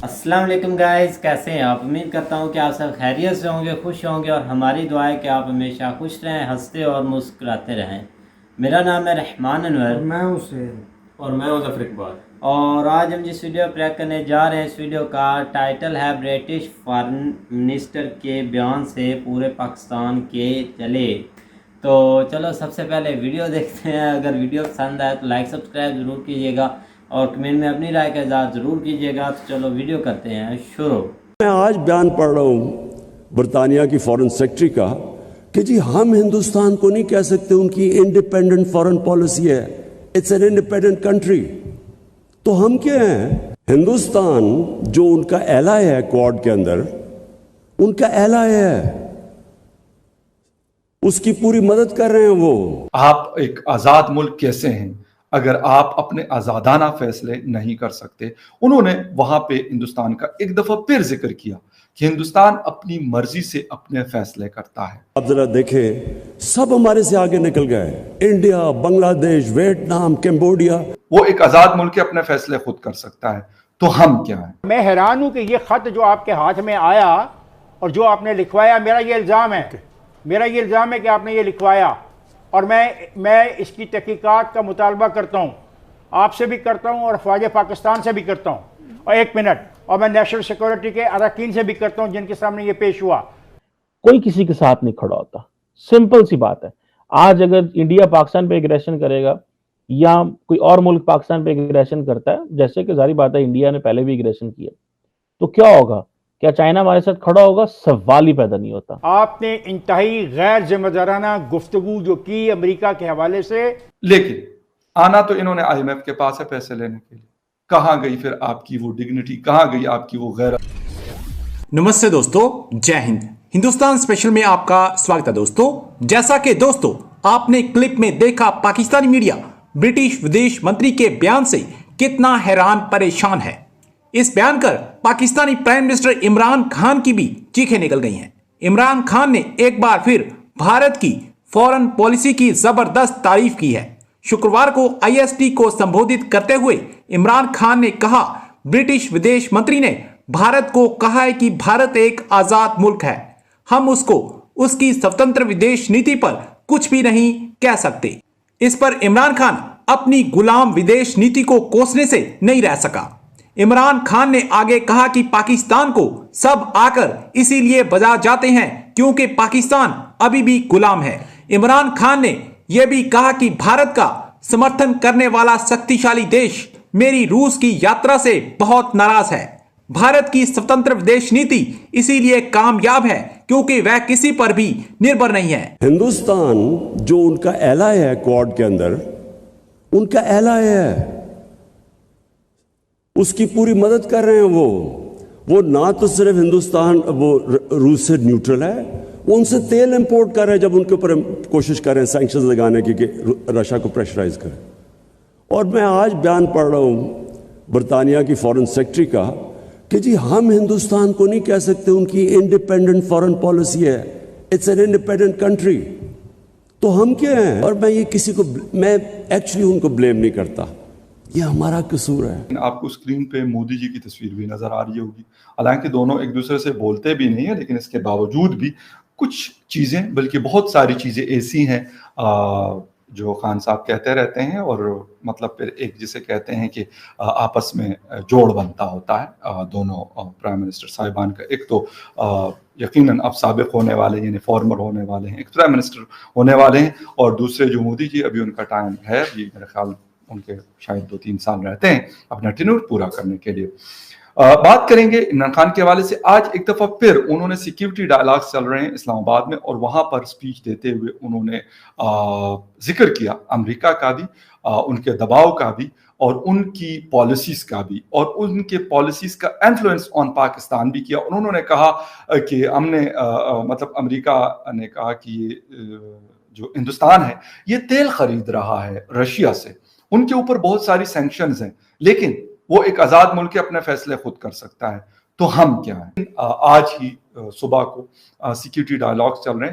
السلام علیکم گائز، کیسے ہیں آپ؟ امید کرتا ہوں کہ آپ سب خیریت سے ہوں گے، خوش ہوں گے، اور ہماری دعا ہے کہ آپ ہمیشہ خوش رہیں، ہنستے اور مسکراتے رہیں۔ میرا نام ہے رحمان انور، میں حسین، اور میں ہوں ظفر اقبال۔ اور آج ہم جس ویڈیو پریک کرنے جا رہے ہیں، اس ویڈیو کا ٹائٹل ہے برٹش فارن منسٹر کے بیان سے پورے پاکستان کے چلے۔ تو چلو سب سے پہلے ویڈیو دیکھتے ہیں۔ اگر ویڈیو پسند آئے تو لائک سبسکرائب ضرور کیجیے گا اور کمنٹ میں اپنی رائے کا اظہار ضرور کیجیے گا۔ تو چلو ویڈیو کرتے ہیں شروع۔ میں آج بیان پڑھ رہا ہوں برطانیہ کی فارن سیکرٹری کا کہ جی ہم ہندوستان کو نہیں کہہ سکتے ان کی انڈیپینڈنٹ فارن پالیسی ہے، اٹس این انڈیپینڈنٹ کنٹری۔ تو ہم کیا ہیں؟ ہندوستان جو ان کا ایلائی ہے کوڈ کے اندر، ان کا ایلائی ہے، اس کی پوری مدد کر رہے ہیں وہ۔ آپ ایک آزاد ملک کیسے ہیں اگر آپ اپنے آزادانہ فیصلے نہیں کر سکتے؟ انہوں نے وہاں پہ ہندوستان کا ایک دفعہ پھر ذکر کیا کہ ہندوستان اپنی مرضی سے اپنے فیصلے کرتا ہے۔ آپ ذرا دیکھیں، سب ہمارے سے آگے نکل گئے، انڈیا، بنگلہ دیش، ویتنام، کمبوڈیا۔ وہ ایک آزاد ملک اپنے فیصلے خود کر سکتا ہے، تو ہم کیا ہیں؟ میں حیران ہوں کہ یہ خط جو آپ کے ہاتھ میں آیا اور جو آپ نے لکھوایا، میرا یہ الزام ہے کہ آپ نے یہ لکھوایا، اور میں اس کی تحقیقات کا مطالبہ کرتا ہوں، آپ سے بھی کرتا ہوں اور افواج پاکستان سے بھی کرتا ہوں، اور ایک منٹ، اور میں نیشنل سیکورٹی کے اراکین سے بھی کرتا ہوں جن کے سامنے یہ پیش ہوا۔ کوئی کسی کے ساتھ نہیں کھڑا ہوتا، سمپل سی بات ہے۔ آج اگر انڈیا پاکستان پہ ایگریشن کرے گا یا کوئی اور ملک پاکستان پہ ایگریشن کرتا ہے، جیسے کہ ظاہری بات ہے انڈیا نے پہلے بھی ایگریشن کیا، تو کیا ہوگا؟ کیا چائنا ہمارے ساتھ کھڑا ہوگا؟ سوال ہی پیدا نہیں ہوتا۔ آپ نے انتہائی غیر ذمہ دارانہ گفتگو جو کی امریکہ کے حوالے سے، لیکن آنا تو انہوں نے آئی ایم ایف کے پاس ہے پیسے لینے کے لیے۔ کہاں گئی پھر آپ کی وہ ڈگنیٹی؟ کہاں گئی آپ کی وہ غیرت؟ نمستے دوستو، جے ہند۔ ہندوستان اسپیشل میں آپ کا سواگت ہے دوستو۔ جیسا کہ دوستو آپ نے کلپ میں دیکھا، پاکستانی میڈیا برٹش ودیش منتری کے بیان سے کتنا حیران پریشان ہے۔ اس بیان کر پاکستانی پرائم منسٹر عمران خان کی بھی چیخیں نکل گئی ہیں۔ عمران خان نے ایک بار پھر بھارت کی فورن پالیسی کی زبردست تعریف کی ہے۔ شکروار کو آئی ایس ٹی کو سمبودھت کرتے ہوئے عمران خان نے کہا، برٹش ودیش منتری نے بھارت کو کہا ہے کہ بھارت ایک آزاد ملک ہے، ہم اس کو اس کی سوتنتر ودیش نیتی پر کچھ بھی نہیں کہہ سکتے۔ اس پر عمران خان اپنی غلام ودیش نیتی کو کوسنے سے نہیں رہ سکا۔ عمران خان نے آگے کہا کہ پاکستان کو سب آ کر اسی لیے بجا جاتے ہیں کیونکہ پاکستان ابھی بھی غلام ہے۔ عمران خان نے یہ بھی کہا کہ بھارت کا سمرتھن کرنے والا شکتیشالی دیش میری روس کی یاترا سے بہت ناراض ہے۔ بھارت کی سوتنتر ودیش نیتی اسی لیے کامیاب ہے کیونکہ وہ کسی پر بھی نربھر نہیں ہے۔ ہندوستان جو ان کا ایلائی ہے کوڈ کے اندر، ان کا ایلائی ہے، اس کی پوری مدد کر رہے ہیں وہ نہ تو صرف ہندوستان وہ روس سے نیوٹرل ہے، وہ ان سے تیل امپورٹ کر رہے ہیں جب ان کے اوپر کوشش کر رہے ہیں سینکشنز لگانے کی کہ رشیا کو پریشرائز کریں۔ اور میں آج بیان پڑھ رہا ہوں برطانیہ کی فارن سیکرٹری کا کہ جی ہم ہندوستان کو نہیں کہہ سکتے ان کی انڈیپینڈنٹ فارن پالیسی ہے، اٹس این انڈیپینڈنٹ کنٹری۔ تو ہم کیا ہیں؟ اور میں ایکچولی ان کو بلیم نہیں کرتا، یہ ہمارا قصور ہے۔ آپ کو اسکرین پہ مودی جی کی تصویر بھی نظر آ رہی ہوگی، حالانکہ دونوں ایک دوسرے سے بولتے بھی نہیں ہیں، لیکن اس کے باوجود بھی کچھ چیزیں، بلکہ بہت ساری چیزیں ایسی ہیں جو خان صاحب کہتے رہتے ہیں، اور مطلب پھر ایک جسے کہتے ہیں کہ آپس میں جوڑ بنتا ہوتا ہے دونوں پرائم منسٹر صاحبان کا۔ ایک تو یقیناً اب سابق ہونے والے یعنی فارمر ہونے والے ہیں، ایک پرائم منسٹر ہونے والے ہیں، اور دوسرے جو مودی جی، ابھی ان کا ٹائم ہے، یہ میرے خیال ان کے شاید 2-3 سال رہتے ہیں اپنا ٹینور پورا کرنے کے لیے۔ بات کریں گے عمران خان کے حوالے سے۔ آج ایک دفعہ پھر انہوں نے سیکیورٹی ڈائلاگز چل رہے ہیں اسلام آباد میں، اور وہاں پر سپیچ دیتے ہوئے انہوں نے ذکر کیا امریکہ کا بھی، ان کے دباؤ کا بھی، اور ان کی پالیسیز کا بھی، اور ان کے پالیسیز کا انفلوئنس آن پاکستان بھی کیا۔ انہوں نے کہا کہ ہم نے مطلب امریکہ نے کہا کہ یہ جو ہندوستان ہے یہ تیل خرید رہا ہے رشیا سے، ان کے اوپر بہت ساری سینکشنز ہیں، لیکن وہ ایک آزاد ملک اپنے فیصلے خود کر سکتا ہے، تو ہم کیا ہیں؟ آج ہی صبح کو سیکیورٹی ڈائلاگز چل رہے ہیں۔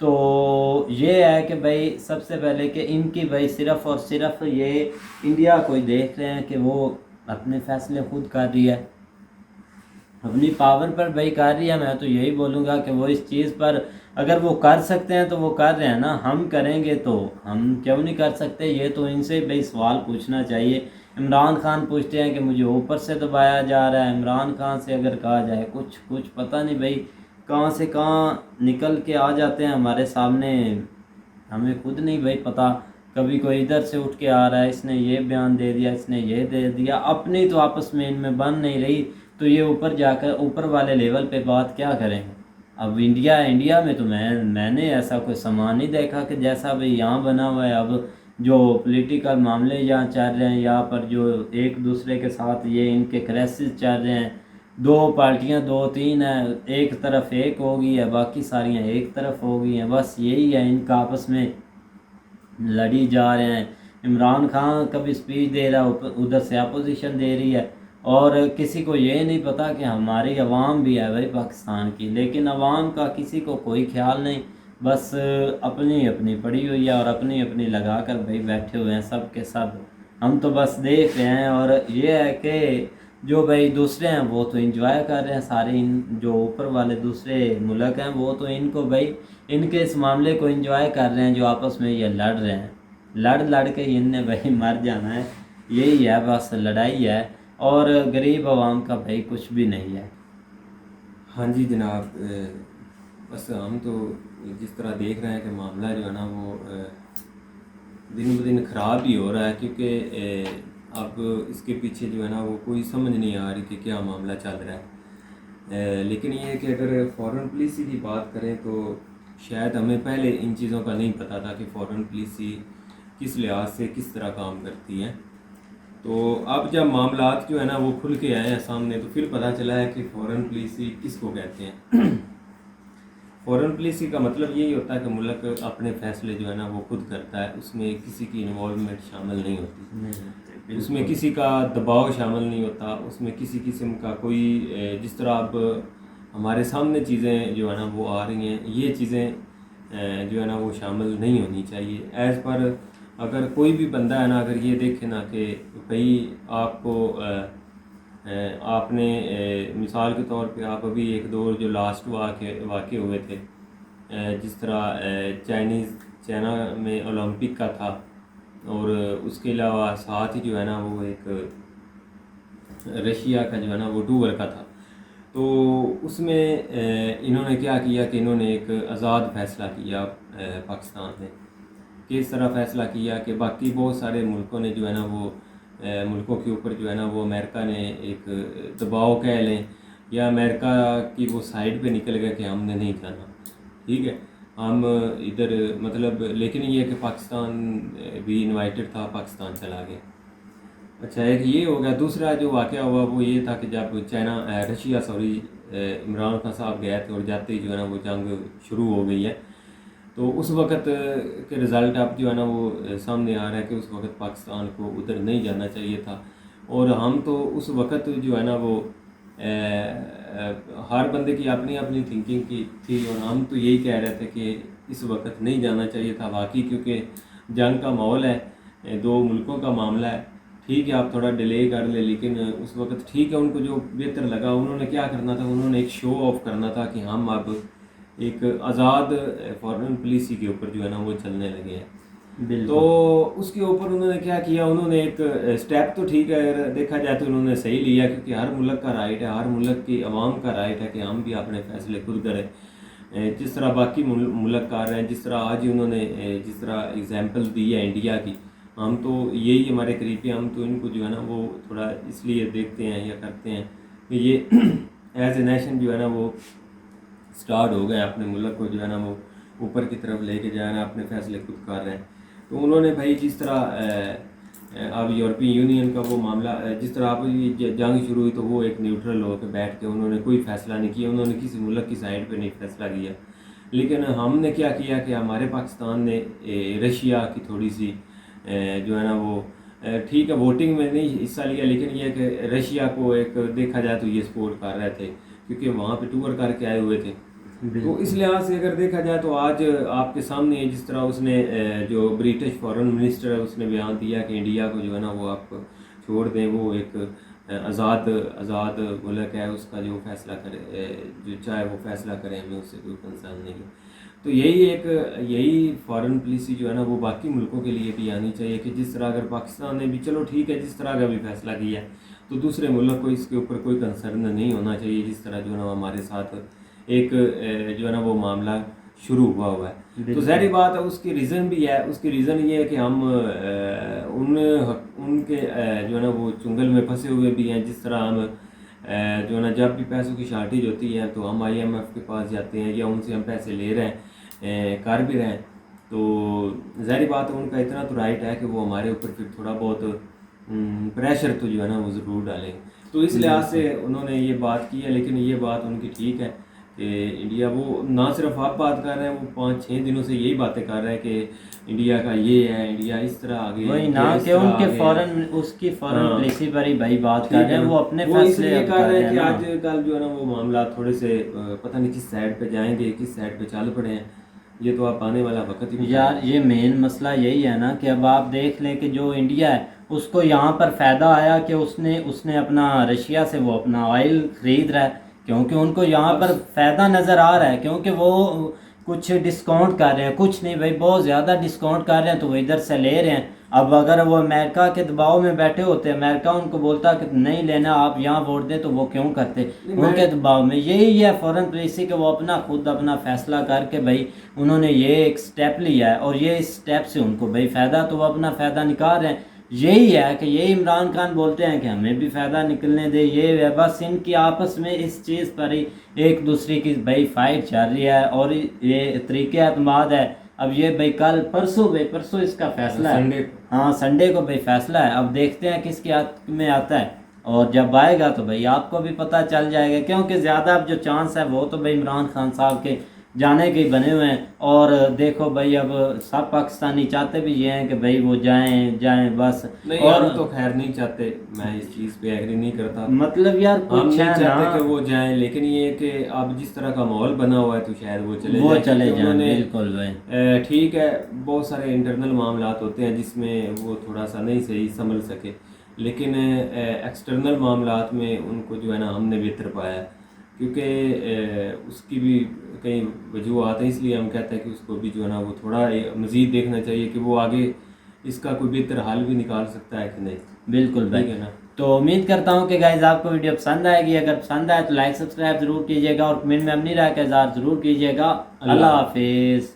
تو یہ ہے کہ بھائی سب سے پہلے کہ ان کی بھائی صرف اور صرف یہ انڈیا کو ہی دیکھ رہے ہیں کہ وہ اپنے فیصلے خود کر رہی ہے، اپنی پاور پر بھائی کر رہی ہے. میں تو یہی بولوں گا کہ وہ اس چیز پر اگر وہ کر سکتے ہیں تو وہ کر رہے ہیں نا، ہم کریں گے تو ہم کیوں نہیں کر سکتے؟ یہ تو ان سے بھائی سوال پوچھنا چاہیے. عمران خان پوچھتے ہیں کہ مجھے اوپر سے دبایا جا رہا ہے. عمران خان سے اگر کہا جائے کچھ پتہ نہیں بھائی کہاں سے کہاں نکل کے آ جاتے ہیں ہمارے سامنے، ہمیں خود نہیں بھائی پتہ. کبھی کوئی ادھر سے اٹھ کے آ رہا ہے، اس نے یہ بیان دے دیا، اس نے یہ دے دیا، اپنی تو آپس میں ان میں بن نہیں رہی، تو یہ اوپر جا کر اوپر والے لیول پہ بات کیا کریں گے؟ اب انڈیا میں تو میں نے ایسا کوئی سامان نہیں دیکھا کہ جیسا بھائی یہاں بنا ہوا ہے. اب جو پولیٹیکل معاملے یہاں چل رہے ہیں، یہاں پر جو ایک دوسرے کے ساتھ یہ ان کے کریسز چل رہے ہیں، دو پارٹیاں 2-3 ہیں، ایک طرف ایک ہو گئی ہے، باقی ساریاں ایک طرف ہو گئی ہیں، بس یہی ہے ان کا آپس میں لڑی جا رہے ہیں. عمران خان کبھی سپیچ دے رہا ہے، ادھر سے اپوزیشن دے رہی ہے، اور کسی کو یہ نہیں پتا کہ ہماری عوام بھی ہے بھائی پاکستان کی، لیکن عوام کا کسی کو کوئی خیال نہیں، بس اپنی اپنی پڑی ہوئی ہے اور اپنی اپنی لگا کر بھائی بیٹھے ہوئے ہیں سب کے سب. ہم تو بس دیکھ رہے ہیں، اور یہ ہے کہ جو بھائی دوسرے ہیں وہ تو انجوائے کر رہے ہیں سارے، ان جو اوپر والے دوسرے ملک ہیں وہ تو ان کو بھائی ان کے اس معاملے کو انجوائے کر رہے ہیں جو آپس میں یہ لڑ رہے ہیں. لڑ کے ان نے بھائی مر جانا ہے، یہی ہے بس لڑائی ہے، اور غریب عوام کا بھائی کچھ بھی نہیں ہے. ہاں جی جناب، بس ہم تو جس طرح دیکھ رہے ہیں کہ معاملہ جو ہے نا وہ دن بدن خراب ہی ہو رہا ہے، کیونکہ اب اس کے پیچھے جو ہے نا وہ کوئی سمجھ نہیں آ رہی کہ کیا معاملہ چل رہا ہے. لیکن یہ ہے کہ اگر فارن پالیسی کی بات کریں تو شاید ہمیں پہلے ان چیزوں کا نہیں پتہ تھا کہ فارن پالیسی کس لحاظ سے کس طرح کام کرتی ہے. تو اب جب معاملات جو ہے نا وہ کھل کے آئے ہیں سامنے تو پھر پتہ چلا ہے کہ فارن پالیسی کس کو کہتے ہیں. فارن پالیسی کا مطلب یہی ہوتا ہے کہ ملک اپنے فیصلے جو ہے نا وہ خود کرتا ہے، اس میں کسی کی انوالومنٹ شامل نہیں ہوتی، اس میں کسی کا دباؤ شامل نہیں ہوتا، اس میں کسی قسم کا کوئی جس طرح اب ہمارے سامنے چیزیں جو ہے نا وہ آ رہی ہیں، یہ چیزیں جو ہے نا وہ شامل نہیں ہونی چاہیے. ایز پر اگر کوئی بھی بندہ ہے نا اگر یہ دیکھے نا کہ بھائی آپ کو آپ نے مثال کے طور پہ آپ ابھی ایک دور جو لاسٹ واقع ہوئے تھے، جس طرح چائنا میں اولمپک کا تھا، اور اس کے علاوہ ساتھ ہی جو ہے نا وہ ایک رشیا کا جو ہے نا وہ ٹور کا تھا. تو اس میں انہوں نے کیا کیا کہ انہوں نے ایک آزاد فیصلہ کیا پاکستان میں. کس طرح فیصلہ کیا کہ باقی بہت سارے ملکوں نے جو ہے نا وہ ملکوں کے اوپر جو ہے نا وہ امریکہ نے ایک دباؤ کہہ لیں، یا امریکہ کی وہ سائڈ پہ نکل گیا کہ ہم نے نہیں جانا، ٹھیک ہے ہم ادھر مطلب. لیکن یہ کہ پاکستان بھی انوائٹڈ تھا، پاکستان چلا گیا. اچھا ایک یہ ہو گیا. دوسرا جو واقعہ ہوا وہ یہ تھا کہ جب رشیا عمران خان صاحب گئے تھے، اور جاتے ہی جو ہے نا وہ جنگ شروع ہو گئی ہے. تو اس وقت کے رزلٹ اب جو ہے نا وہ سامنے آ رہا ہے کہ اس وقت پاکستان کو ادھر نہیں جانا چاہیے تھا. اور ہم تو اس وقت جو ہے نا وہ ہر بندے کی اپنی اپنی تھنکنگ کی تھی، اور ہم تو یہی کہہ رہے تھے کہ اس وقت نہیں جانا چاہیے تھا واقعی، کیونکہ جنگ کا ماحول ہے، دو ملکوں کا معاملہ ہے. ٹھیک ہے آپ تھوڑا ڈیلے کر لیں، لیکن اس وقت ٹھیک ہے ان کو جو بہتر لگا انہوں نے کیا کرنا تھا، انہوں نے ایک شو آف کرنا تھا کہ ہم اب ایک آزاد فارن پالیسی کے اوپر جو ہے نا وہ چلنے لگے ہیں. تو اس کے اوپر انہوں نے کیا کیا، انہوں نے ایک سٹیپ تو ٹھیک ہے دیکھا جائے تو انہوں نے صحیح لیا، کیونکہ ہر ملک کا رائٹ ہے، ہر ملک کی عوام کا رائٹ ہے کہ ہم بھی اپنے فیصلے خود کریں، جس طرح باقی ملک کر رہے ہیں. جس طرح آج انہوں نے جس طرح اگزامپل دی ہے انڈیا کی، ہم تو یہی ہمارے قریبی، ہم تو ان کو جو ہے نا وہ تھوڑا اس لیے دیکھتے ہیں یا کرتے ہیں کہ یہ ایز اے نیشن جو ہے نا وہ سٹارٹ ہو گئے اپنے ملک کو جو ہے نا وہ اوپر کی طرف لے کے جانا، اپنے فیصلے خود کر رہے ہیں. تو انہوں نے بھائی جس طرح اب یورپی یونین کا وہ معاملہ جس طرح اب جنگ شروع ہوئی تو وہ ایک نیوٹرل ہو کے بیٹھ کے انہوں نے کوئی فیصلہ نہیں کیا، انہوں نے کسی ملک کی سائڈ پہ نہیں فیصلہ کیا. لیکن ہم نے کیا کیا کہ ہمارے پاکستان نے رشیا کی تھوڑی سی جو ہے نا وہ ٹھیک ہے ووٹنگ میں نہیں حصہ لیا، لیکن یہ کہ رشیا کو ایک دیکھا جائے تو یہ سپورٹ کر رہے تھے، کیونکہ وہاں پہ ٹور کر کے آئے ہوئے تھے. تو اس لحاظ سے اگر دیکھا جائے تو آج آپ کے سامنے جس طرح اس نے جو برٹش فارن منسٹر ہے اس نے بیان دیا کہ انڈیا کو جو ہے نا وہ آپ چھوڑ دیں، وہ ایک آزاد ملک ہے، اس کا جو فیصلہ کرے جو چاہے وہ فیصلہ کرے، ہمیں اس سے کوئی کنسرن نہیں ہے۔ تو یہی فارن پالیسی جو ہے نا وہ باقی ملکوں کے لیے بھی آنی چاہیے کہ جس طرح اگر پاکستان نے بھی چلو ٹھیک ہے جس طرح کا بھی فیصلہ کیا ہے تو دوسرے ملک کو اس کے اوپر کوئی کنسرن نہیں ہونا چاہیے، جس طرح جو ہے نا ہمارے ساتھ ایک جو ہے نا وہ معاملہ شروع ہوا ہے۔ تو ظاہری بات ہے اس کی ریزن بھی ہے، اس کی ریزن یہ ہے کہ ہم ان کے جو ہے نا وہ چنگل میں پھنسے ہوئے بھی ہیں، جس طرح ہم جو ہے نا جب بھی پیسوں کی شارٹیج ہوتی ہے تو ہم IMF کے پاس جاتے ہیں یا ان سے ہم پیسے لے رہے ہیں، کر بھی رہے ہیں، تو ظاہری بات ہے ان کا اتنا تو رائٹ ہے کہ وہ ہمارے اوپر پھر تھوڑا بہت پریشر تو جو ہے نا وہ ضرور ڈالیں۔ تو اس لحاظ سے انہوں نے یہ بات کی ہے، لیکن یہ بات ان کی ٹھیک ہے کہ انڈیا وہ نہ صرف آپ بات کر رہے ہیں، وہ 5-6 دنوں سے یہی باتیں کر رہے ہیں کہ انڈیا کا یہ ہے، انڈیا اس طرح آگے، وہی نہ کہ ان کے فورن اس کی فورن پالیسی پر ہی بھائی بات کر رہے ہیں، وہ اپنے فیصلے کر رہے ہیں کہ آج کل جو ہے نا وہ معاملات تھوڑے سے پتہ نہیں کس سائڈ پہ جائیں گے، کس سائڈ پہ چل پڑے ہیں، یہ تو آپ آنے والا وقت ہی یار یہ مین مسئلہ یہی ہے نا کہ اب آپ دیکھ لیں کہ جو انڈیا ہے اس کو یہاں پر فائدہ آیا کہ اس نے اپنا رشیا سے وہ اپنا آئل خرید رہا ہے، کیونکہ ان کو یہاں پر فائدہ نظر آ رہا ہے، کیونکہ وہ کچھ ڈسکاؤنٹ کر رہے ہیں، کچھ نہیں بھائی بہت زیادہ ڈسکاؤنٹ کر رہے ہیں تو وہ ادھر سے لے رہے ہیں۔ اب اگر وہ امریکہ کے دباؤ میں بیٹھے ہوتے، امریکہ ان کو بولتا کہ نہیں لینا آپ یہاں ووٹ دیں، تو وہ کیوں کرتے؟ ان کے دباؤ میں یہی ہے فورن پالیسی کہ وہ خود اپنا فیصلہ کر کے بھائی انہوں نے یہ ایک سٹیپ لیا ہے اور یہ اس سٹیپ سے ان کو بھائی فائدہ، تو وہ اپنا فائدہ نکال رہے ہیں۔ یہی ہے کہ یہی عمران خان بولتے ہیں کہ ہمیں بھی فائدہ نکلنے دے، یہ ہے بس ان کی آپس میں اس چیز پر ہی ایک دوسرے کی بھائی فائٹ چل رہی ہے اور یہ طریقہ اعتماد ہے۔ اب یہ بھائی کل پرسوں اس کا فیصلہ ہے، ہاں سنڈے کو بھائی فیصلہ ہے، اب دیکھتے ہیں کس کے ہاتھ میں آتا ہے، اور جب آئے گا تو بھائی آپ کو بھی پتہ چل جائے گا، کیونکہ زیادہ اب جو چانس ہے وہ تو بھائی عمران خان صاحب کے جانے کے بنے ہوئے ہیں۔ اور دیکھو بھائی اب سب پاکستانی چاہتے بھی یہ ہیں کہ بھائی وہ جائیں بس، نہیں، اور ہم تو خیر نہیں چاہتے، میں اس چیز پہ ایگری نہیں کرتا، مطلب یار ہم کچھ نہیں ہے چاہتے نا، کہ وہ جائیں، لیکن یہ کہ اب جس طرح کا ماحول بنا ہوا ہے تو شاید وہ چلے جائیں، بالکل بھائی ٹھیک ہے، بہت سارے انٹرنل معاملات ہوتے ہیں جس میں وہ تھوڑا سا نہیں صحیح سنبھل سکے، لیکن ایکسٹرنل معاملات میں ان کو جو ہے نا ہم نے بہتر پایا ہے، کیونکہ اس کی بھی کئی وجوہات ہیں، اس لیے ہم کہتے ہیں کہ اس کو بھی جو ہے نا وہ تھوڑا مزید دیکھنا چاہیے کہ وہ آگے اس کا کوئی بہتر حل بھی نکال سکتا ہے کہ نہیں۔ بالکل بھائی ہے نا۔ تو امید کرتا ہوں کہ گائز آپ کو ویڈیو پسند آئے گی، اگر پسند آئے تو لائک سبسکرائب ضرور کیجیے گا اور کمنٹ میں اپنی رائے کا اظہار ضرور کیجیے گا۔ اللہ حافظ۔